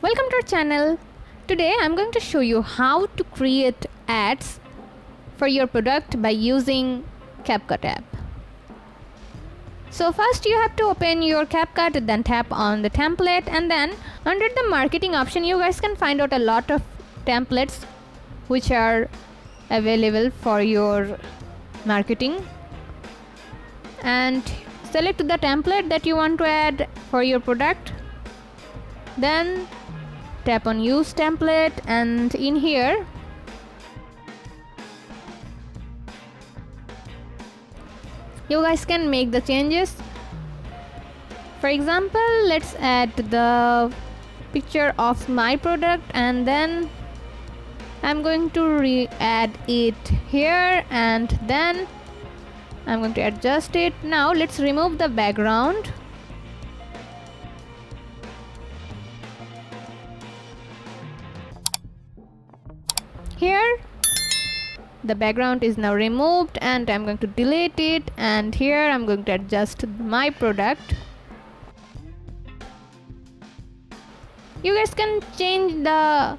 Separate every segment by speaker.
Speaker 1: Welcome to our channel. Today I'm going to show you how to create ads for your product by using CapCut app. So first you have to open your CapCut, then tap on the template, and then under the marketing option you guys can find out a lot of templates which are available for your marketing, and select the template that you want to add for your product. Then tap on use template, and in here you guys can make the changes. For example, let's add the picture of my product, and then I'm going to add it here, and then I'm going to adjust it. Now let's remove the background. Here the background is now removed, and I'm going to delete it, and here I'm going to adjust my product. You guys can change the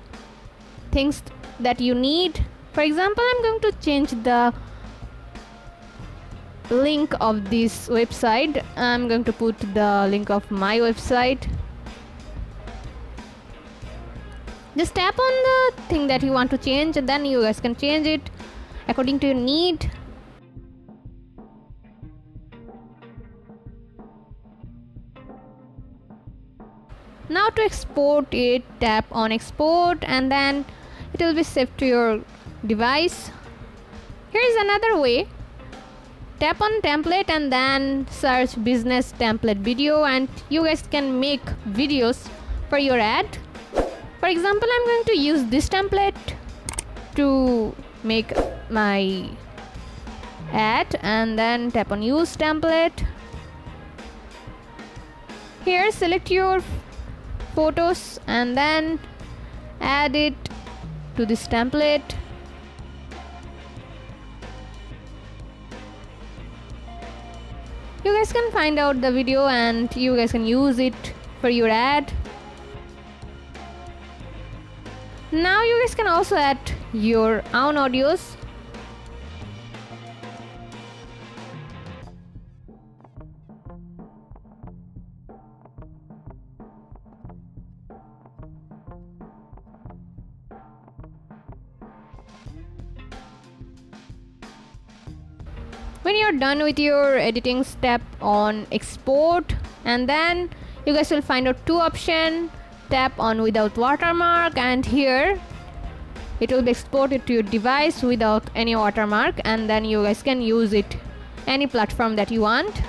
Speaker 1: things that you need. For example, I'm going to change the link of this website. I'm going to put the link of my website. Just tap on the thing that you want to change, and then you guys can change it according to your need. Now to export it, tap on export, and then it will be saved to your device. Here is another way. Tap on template and then search business template video, and you guys can make videos for your ad. For example, I'm going to use this template to make my ad, and then tap on use template. Here select your photos and then add it to this template. You guys can find out the video and you guys can use it for your ad. Now you guys can also add your own audios. When you're done with your editing, step on export, and then you guys will find out two options. Tap on without watermark, and here it will be exported to your device without any watermark, and then you guys can use it any platform that you want.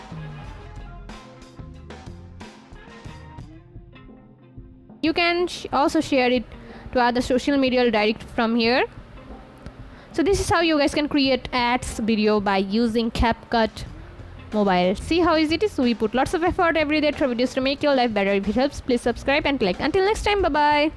Speaker 1: You can also share it to other social media direct from here. So this is how you guys can create ads video by using CapCut mobile. See how easy it is? We put lots of effort every day to videos to make your life better. If it helps, please subscribe and click. Until next time, bye bye.